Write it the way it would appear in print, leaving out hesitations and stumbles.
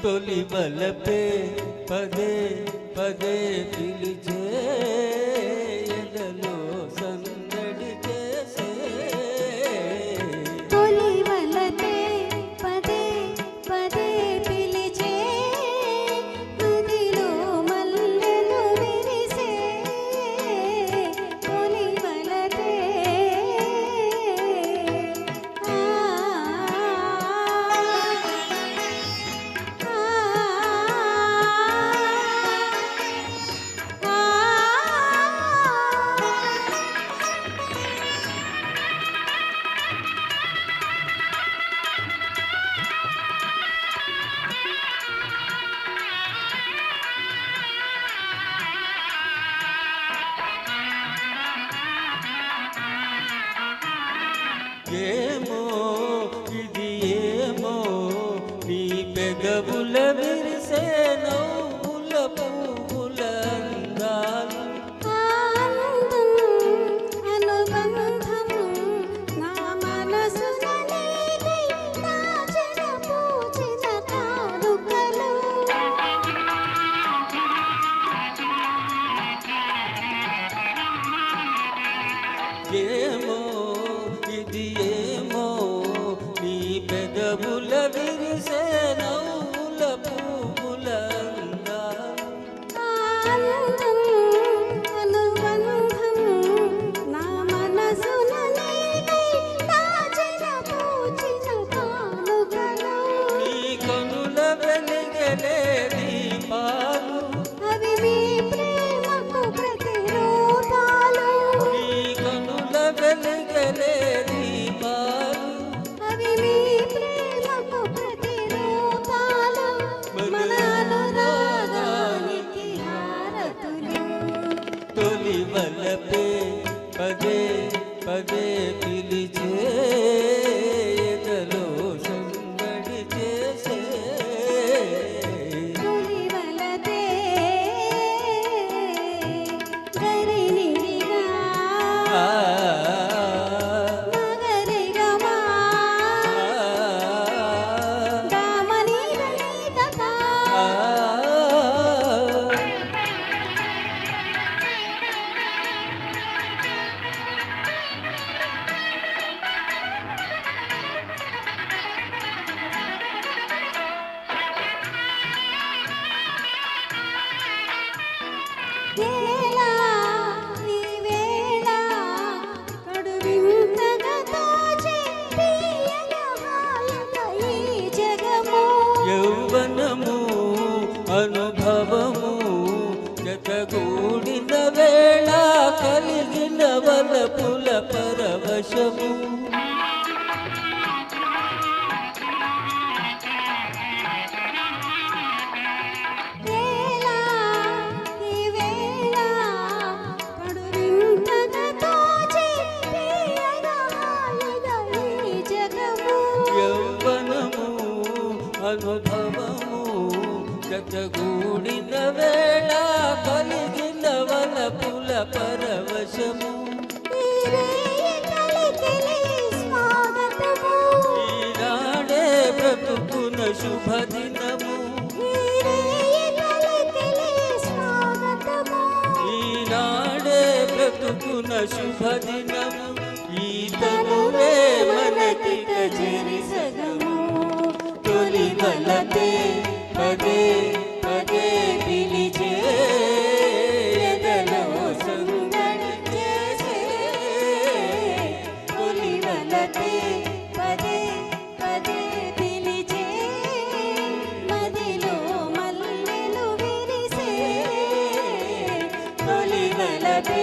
తొలి వలపే పదే పదే పిలిచే ఎదలో సందడి చేసే తొలి వలపే పదే పదే పిలిచే మదిలో మల్లెలు విరిసే తొలి వలపే ఏమో ఇది ఏమో నీ పెదవుల విరిసే నవ్వుల పువ్వుల అందాలు అనుబంధము నా మనసున నీకై దాచిన పూచిన కానుకలు ఏమో ఇది ఏమో నీ పెదవుల విరిసే నవ్వుల పువ్వుల అందాలు అనుబంధము నా మనసున నీకై దాచిన పూచిన కానుకలు నీ కనుల వెలిగలే దీపాలు అవి మీ ప్రేమకు ప్రతిరూపాలు నీ కనుల వెలిగలే దీపాలు అవి మీ ప్రేమకు ప్రతిరూపాలు మన అనురాగానికి హారతులు తొలి వలపే పదే పదే పిలిచే ఎదలో సందడి చేసే తొలి వలపే గరినిగా ఆ, నగరిగమా దామనిగనిగతా ఆ, వేళ ఈ వేళ కడువింతగా తోచే తీయగా హాయిగా ఈ జగము యౌవనము అనుభవము జతగూడిన వేళ కలిగిన వలపుల పరవశము వేళ ఈ వేళ కడువింతగా తోచే తీయగా హాయిగా ఈ జగము యౌవనము అనుభవము జతగూడిన వేళ కలిగిన వలపుల పరవశము ఈనాడే బ్రతుకున శుభదినము ఈనాడే బ్రతుకున శుభదినము ఈ తనువే మనకిక చెరిసగము తొలి వలపే పదే పదే పిలిచే ఎదలో సందడి చేసే తొలి వలపే పదే పదే పిలిచే మదిలో మల్లెలు విరిసే తొలి వలపే